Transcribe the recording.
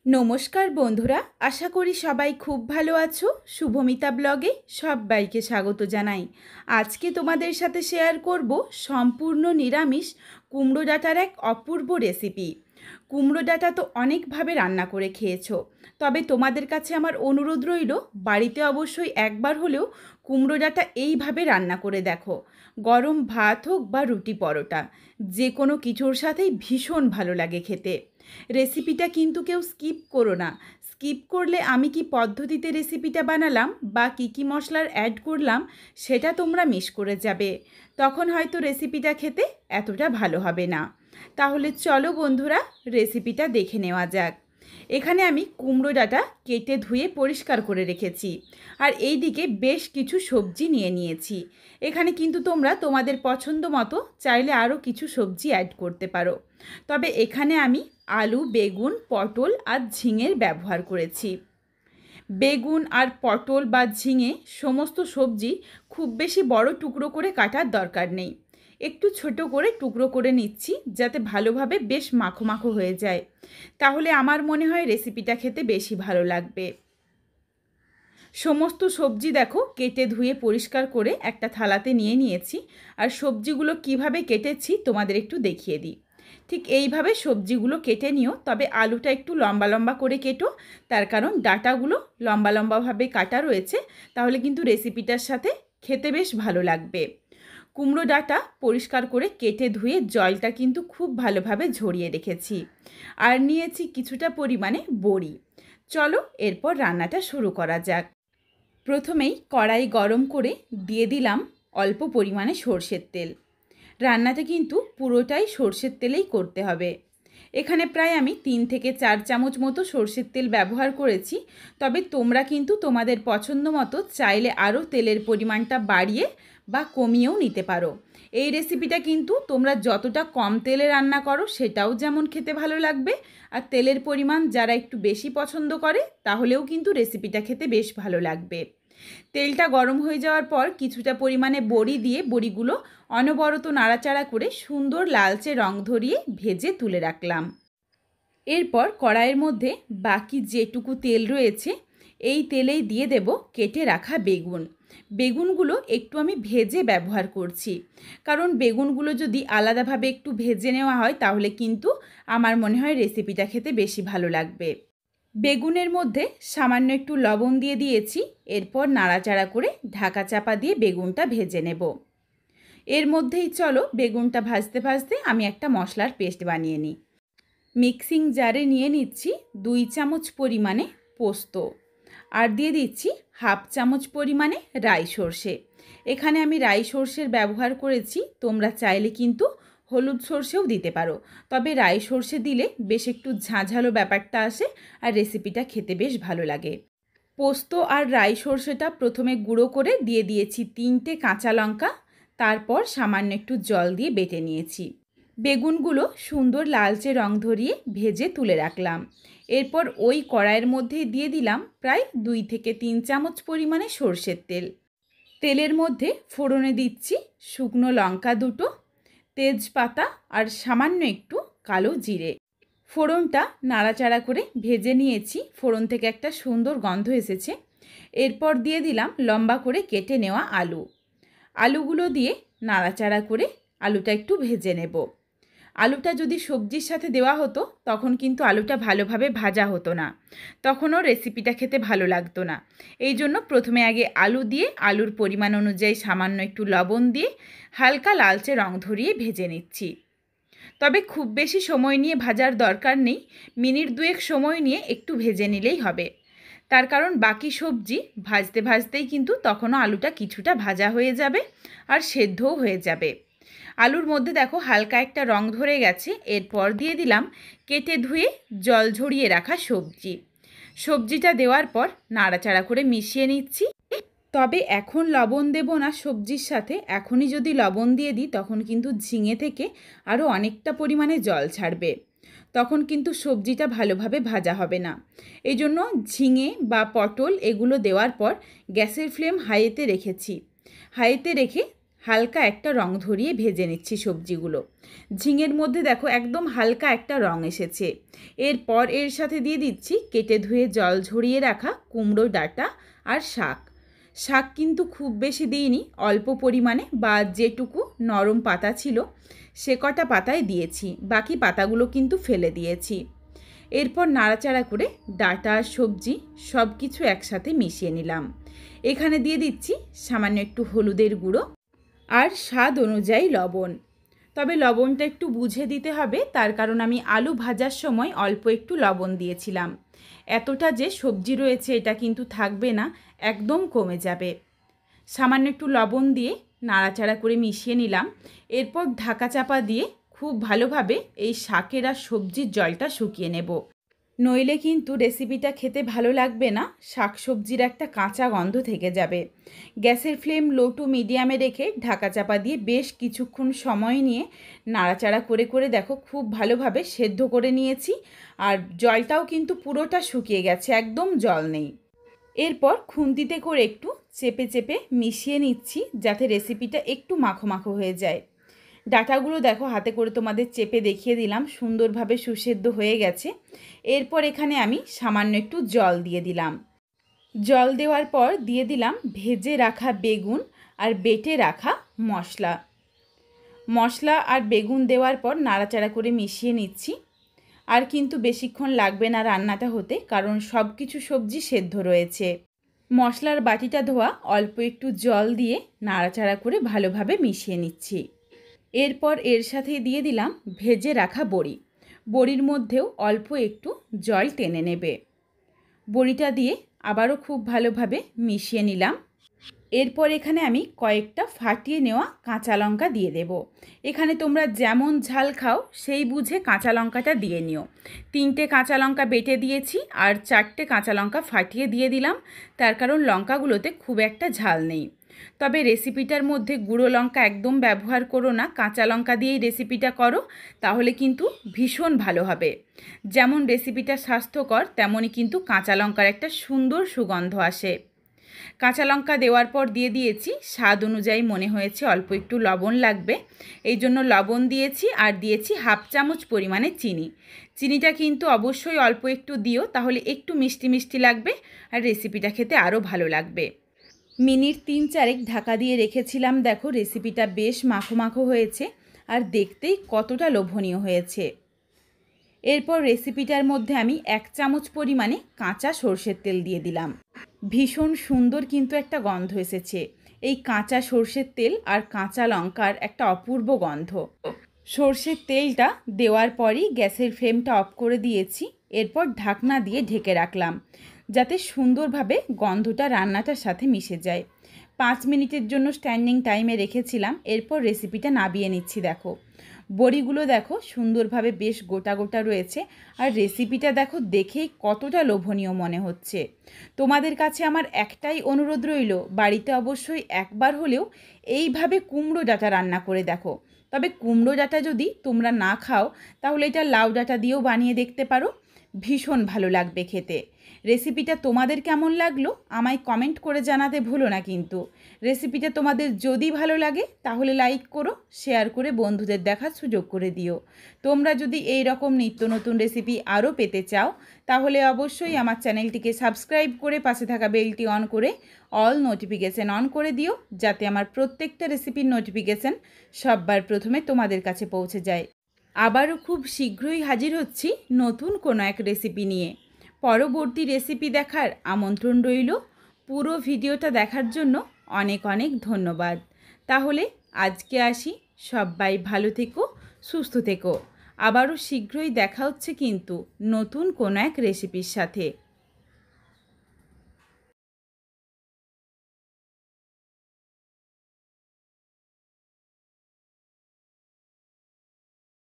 নমস্কার বন্ধুরা, আশা করি সবাই খুব ভালো আছো। শুভমিতা ব্লগে সবাইকে স্বাগত জানাই। আজকে তোমাদের সাথে শেয়ার করব সম্পূর্ণ নিরামিষ কুমড়ো ডাঁটার এক অপূর্ব রেসিপি। কুমড়ো ডাঁটা তো অনেকভাবে রান্না করে খেয়েছো, তবে তোমাদের কাছে আমার অনুরোধ রইল বাড়িতে অবশ্যই একবার হলেও কুমড়ো ডাঁটা এইভাবে রান্না করে দেখো। গরম ভাত হোক বা রুটি পরোটা, যে কোনো কিছুর সাথেই ভীষণ ভালো লাগে খেতে। রেসিপিটা কিন্তু কেউ স্কিপ করো না। স্কিপ করলে আমি কি পদ্ধতিতে রেসিপিটা বানালাম বা কী মশলার অ্যাড করলাম সেটা তোমরা মিস করে যাবে। তখন হয়তো রেসিপিটা খেতে এতটা ভালো হবে না। তাহলে চলো বন্ধুরা, রেসিপিটা দেখে নেওয়া যাক। এখানে আমি কুমড়ো ডাঁটা কেটে ধুয়ে পরিষ্কার করে রেখেছি, আর এই দিকে বেশ কিছু সবজি নিয়ে নিয়েছি। এখানে কিন্তু তোমরা তোমাদের পছন্দ মতো চাইলে আরও কিছু সবজি অ্যাড করতে পারো, তবে এখানে আমি আলু, বেগুন, পটল আর ঝিঙের ব্যবহার করেছি। বেগুন আর পটল বা ঝিঙে সমস্ত সবজি খুব বেশি বড় টুকরো করে কাটার দরকার নেই, একটু ছোট করে টুকরো করে নিচ্ছি যাতে ভালোভাবে বেশ মাখো মাখো হয়ে যায়। তাহলে আমার মনে হয় রেসিপিটা খেতে বেশি ভালো লাগবে। সমস্ত সবজি দেখো কেটে ধুয়ে পরিষ্কার করে একটা থালাতে নিয়ে নিয়েছি, আর সবজিগুলো কিভাবে কেটেছি তোমাদের একটু দেখিয়ে দিই। ঠিক এইভাবে সবজিগুলো কেটে নিও, তবে আলুটা একটু লম্বা লম্বা করে কেটো, তার কারণ ডাঁটাগুলো লম্বা লম্বাভাবে কাটা রয়েছে, তাহলে কিন্তু রেসিপিটার সাথে খেতে বেশ ভালো লাগবে। কুমড়ো ডাঁটা পরিষ্কার করে কেটে ধুয়ে জলটা কিন্তু খুব ভালোভাবে ঝরিয়ে রেখেছি, আর নিয়েছি কিছুটা পরিমাণে বড়ি। চলো এরপর রান্নাটা শুরু করা যাক। প্রথমেই কড়াই গরম করে দিয়ে দিলাম অল্প পরিমাণে সর্ষের তেল। রান্নাটা কিন্তু পুরোটাই সর্ষের তেলেই করতে হবে। এখানে প্রায় আমি 3 থেকে 4 চামচ মতো সর্ষের তেল ব্যবহার করেছি, তবে তোমরা কিন্তু তোমাদের পছন্দ মতো চাইলে আরও তেলের পরিমাণটা বাড়িয়ে বা কমিয়েও নিতে পারো। এই রেসিপিটা কিন্তু তোমরা যতটা কম তেলে রান্না করো সেটাও যেমন খেতে ভালো লাগবে, আর তেলের পরিমাণ যারা একটু বেশি পছন্দ করে তাহলেও কিন্তু রেসিপিটা খেতে বেশ ভালো লাগবে। তেলটা গরম হয়ে যাওয়ার পর কিছুটা পরিমাণে বড়ি দিয়ে বড়িগুলো অনবরত নাড়াচাড়া করে সুন্দর লালচে রং ধরিয়ে ভেজে তুলে রাখলাম। এরপর কড়াইয়ের মধ্যে বাকি যেটুকু তেল রয়েছে এই তেলেই দিয়ে দেব কেটে রাখা বেগুন। বেগুনগুলো একটু আমি ভেজে ব্যবহার করছি, কারণ বেগুনগুলো যদি আলাদাভাবে একটু ভেজে নেওয়া হয় তাহলে কিন্তু আমার মনে হয় রেসিপিটা খেতে বেশি ভালো লাগবে। বেগুনের মধ্যে সামান্য একটু লবণ দিয়ে দিয়েছি, এরপর নাড়াচাড়া করে ঢাকা চাপা দিয়ে বেগুনটা ভেজে নেব। এর মধ্যেই চলো বেগুনটা ভাজতে ভাজতে আমি একটা মশলার পেস্ট বানিয়ে নিই। মিক্সিং জারে নিয়ে নিচ্ছি 2 চামচ পরিমাণে পোস্ত, আর দিয়ে দিচ্ছি হাফ চামচ পরিমাণে রাই সর্ষে। এখানে আমি রাই সর্ষের ব্যবহার করেছি, তোমরা চাইলে কিন্তু হলুদ সর্ষেও দিতে পারো, তবে রাই সর্ষে দিলে বেশ একটু ঝাঁঝালো ব্যাপারটা আসে আর রেসিপিটা খেতে বেশ ভালো লাগে। পোস্ত আর রাই সর্ষেটা প্রথমে গুঁড়ো করে দিয়ে দিয়েছি 3টে কাঁচা লঙ্কা, তারপর সামান্য একটু জল দিয়ে বেটে নিয়েছি। বেগুনগুলো সুন্দর লালচে রং ধরিয়ে ভেজে তুলে রাখলাম। এরপর ওই কড়াইয়ের মধ্যে দিয়ে দিলাম প্রায় 2 থেকে 3 চামচ পরিমাণে সর্ষের তেল। তেলের মধ্যে ফোড়নে দিচ্ছি শুকনো লঙ্কা 2টো, তেজপাতা আর সামান্য একটু কালো জিরে। ফোড়নটা নাড়াচাড়া করে ভেজে নিয়েছি, ফোড়ন থেকে একটা সুন্দর গন্ধ এসেছে। এরপর দিয়ে দিলাম লম্বা করে কেটে নেওয়া আলু। আলুগুলো দিয়ে নাড়াচাড়া করে আলুটা একটু ভেজে নেব। আলুটা যদি সবজির সাথে দেওয়া হতো তখন কিন্তু আলুটা ভালোভাবে ভাজা হতো না, তখনও রেসিপিটা খেতে ভালো লাগতো না। এই জন্য প্রথমে আগে আলু দিয়ে আলুর পরিমাণ অনুযায়ী সামান্য একটু লবণ দিয়ে হালকা লালচে রং ধরিয়ে ভেজে নিচ্ছি। তবে খুব বেশি সময় নিয়ে ভাজার দরকার নেই, মিনিট 2 সময় নিয়ে একটু ভেজে নিলেই হবে। তার কারণ বাকি সবজি ভাজতে ভাজতেই কিন্তু তখনও আলুটা কিছুটা ভাজা হয়ে যাবে আর সেদ্ধও হয়ে যাবে। আলুর মধ্যে দেখো হালকা একটা রং ধরে গেছে, এরপর দিয়ে দিলাম কেটে ধুয়ে জল ঝরিয়ে রাখা সবজি। সবজিটা দেওয়ার পর নাড়াচাড়া করে মিশিয়ে নিচ্ছি। তবে এখন লবণ দেব না সবজির সাথে, এখনই যদি লবণ দিয়ে দিই তখন কিন্তু ঝিঙে থেকে আরও অনেকটা পরিমাণে জল ছাড়বে, তখন কিন্তু সবজিটা ভালোভাবে ভাজা হবে না। এই জন্য ঝিঙে বা পটল এগুলো দেওয়ার পর গ্যাসের ফ্লেম হাইতে রেখেছি। হাইতে রেখে হালকা একটা রং ধরিয়ে ভেজে নিচ্ছি সবজিগুলো। ঝিঙের মধ্যে দেখো একদম হালকা একটা রং এসেছে। এরপর এর সাথে দিয়ে দিচ্ছি কেটে ধুয়ে জল ঝরিয়ে রাখা কুমড়ো ডাঁটা আর শাক। শাক কিন্তু খুব বেশি দিইনি, অল্প পরিমাণে, বা যেটুকু নরম পাতা ছিল সে কটা পাতায় দিয়েছি, বাকি পাতাগুলো কিন্তু ফেলে দিয়েছি। এরপর নাড়াচাড়া করে ডাঁটা আর সবজি সব কিছু একসাথে মিশিয়ে নিলাম। এখানে দিয়ে দিচ্ছি সামান্য একটু হলুদের গুঁড়ো আর স্বাদ অনুযায়ী লবণ। তবে লবণটা একটু বুঝে দিতে হবে, তার কারণ আমি আলু ভাজার সময় অল্প একটু লবণ দিয়েছিলাম। এতটা যে সবজি রয়েছে এটা কিন্তু থাকবে না, একদম কমে যাবে। সামান্য একটু লবণ দিয়ে নাড়াচাড়া করে মিশিয়ে নিলাম। এরপর ঢাকা চাপা দিয়ে খুব ভালোভাবে এই শাকের আর সবজির জলটা শুকিয়ে নেব, নইলে কিন্তু রেসিপিটা খেতে ভালো লাগবে না, শাকসবজির একটা কাঁচা গন্ধ থেকে যাবে। গ্যাসের ফ্লেম লো টু মিডিয়ামে রেখে ঢাকা চাপা দিয়ে বেশ কিছুক্ষণ সময় নিয়ে নাড়াচাড়া করে করে দেখো খুব ভালোভাবে সেদ্ধ করে নিয়েছি। আর জলটাও কিন্তু পুরোটা শুকিয়ে গেছে, একদম জল নেই। এরপর খুন্তিতে করে একটু চেপে চেপে মিশিয়ে নিচ্ছি যাতে রেসিপিটা একটু মাখো মাখো হয়ে যায়। ডাঁটাগুলো দেখো হাতে করে তোমাদের চেপে দেখিয়ে দিলাম, সুন্দরভাবে সুসেদ্ধ হয়ে গেছে। এরপর এখানে আমি সামান্য একটু জল দিয়ে দিলাম। জল দেওয়ার পর দিয়ে দিলাম ভেজে রাখা বেগুন আর বেটে রাখা মশলা আর বেগুন দেওয়ার পর নাড়াচাড়া করে মিশিয়ে নিচ্ছি। আর কিন্তু বেশিক্ষণ লাগবে না রান্নাটা হতে, কারণ সব কিছু সবজি সেদ্ধ রয়েছে। মশলার বাটিটা ধোয়া অল্প একটু জল দিয়ে নাড়াচাড়া করে ভালোভাবে মিশিয়ে নিচ্ছি। এরপর এর সাথে দিয়ে দিলাম ভেজে রাখা বড়ি। বড়ির মধ্যেও অল্প একটু জল টেনে নেবে। বড়িটা দিয়ে আবারও খুব ভালোভাবে মিশিয়ে নিলাম। এরপর এখানে আমি কয়েকটা ফাটিয়ে নেওয়া কাঁচা লঙ্কা দিয়ে দেব। এখানে তোমরা যেমন ঝাল খাও সেই বুঝে কাঁচা লঙ্কাটা দিয়ে নিও। 3টে কাঁচা লঙ্কা বেটে দিয়েছি আর 4টে কাঁচা লঙ্কা ফাটিয়ে দিয়ে দিলাম, তার কারণ লঙ্কাগুলোতে খুব একটা ঝাল নেই। তবে রেসিপিটার মধ্যে গুঁড়ো লঙ্কা একদম ব্যবহার করো না, কাঁচা লঙ্কা দিয়েই রেসিপিটা করো, তাহলে কিন্তু ভীষণ ভালো হবে। যেমন রেসিপিটা স্বাস্থ্যকর, তেমনই কিন্তু কাঁচা লঙ্কার একটা সুন্দর সুগন্ধ আসে। কাঁচা লঙ্কা দেওয়ার পর দিয়ে দিয়েছি স্বাদ অনুযায়ী, মনে হয়েছে অল্প একটু লবণ লাগবে, এই জন্য লবণ দিয়েছি। আর দিয়েছি হাফ চামচ পরিমাণে চিনি। চিনিটা কিন্তু অবশ্যই অল্প একটু দিও, তাহলে একটু মিষ্টি মিষ্টি লাগবে আর রেসিপিটা খেতে আরও ভালো লাগবে। মিনিট 3-4 ঢাকা দিয়ে রেখেছিলাম। দেখো রেসিপিটা বেশ মাখো মাখো হয়েছে আর দেখতেই কতটা লোভনীয় হয়েছে। এরপর রেসিপিটার মধ্যে আমি 1 চামচ পরিমাণে কাঁচা সর্ষের তেল দিয়ে দিলাম। ভীষণ সুন্দর কিন্তু একটা গন্ধ এসেছে। এই কাঁচা সর্ষের তেল আর কাঁচা লঙ্কার একটা অপূর্ব গন্ধ। সর্ষের তেলটা দেওয়ার পরই গ্যাসের ফ্লেমটা অফ করে দিয়েছি। এরপর ঢাকনা দিয়ে ঢেকে রাখলাম যাতে সুন্দরভাবে গন্ধটা রান্নাটার সাথে মিশে যায়। 5 মিনিটের জন্য স্ট্যান্ডিং টাইমে রেখেছিলাম। এরপর রেসিপিটা নাবিয়ে নিচ্ছি। দেখো বড়িগুলো দেখো সুন্দরভাবে বেশ গোটা গোটা রয়েছে আর রেসিপিটা দেখো দেখেই কতটা লোভনীয় মনে হচ্ছে। তোমাদের কাছে আমার একটাই অনুরোধ রইল, বাড়িতে অবশ্যই একবার হলেও এইভাবে কুমড়ো ডাঁটা রান্না করে দেখো। তবে কুমড়ো ডাঁটা যদি তোমরা না খাও তাহলে এটা লাউ ডাঁটা দিয়েও বানিয়ে দেখতে পারো, ভীষণ ভালো লাগবে খেতে। রেসিপিটা তোমাদের কেমন লাগলো আমায় কমেন্ট করে জানাতে ভুলো না কিন্তু। রেসিপিটা তোমাদের যদি ভালো লাগে তাহলে লাইক করো, শেয়ার করে বন্ধুদের দেখার সুযোগ করে দিও। তোমরা যদি এই রকম নিত্য নতুন রেসিপি আরও পেতে চাও তাহলে অবশ্যই আমার চ্যানেলটিকে সাবস্ক্রাইব করে পাশে থাকা বেলটি অন করে অল নোটিফিকেশান অন করে দিও, যাতে আমার প্রত্যেকটা রেসিপির নোটিফিকেশান সববার প্রথমে তোমাদের কাছে পৌঁছে যায়। আবারও খুব শীঘ্রই হাজির হচ্ছি নতুন কোনো এক রেসিপি নিয়ে। পরবর্তী রেসিপি দেখার আমন্ত্রণ রইল। পুরো ভিডিওটা দেখার জন্য অনেক অনেক ধন্যবাদ। তাহলে আজকে আসি, সবাই ভালো থেকো, সুস্থ থেকো। আবারও শীঘ্রই দেখা হচ্ছে কিন্তু নতুন কোনো এক রেসিপির সাথে।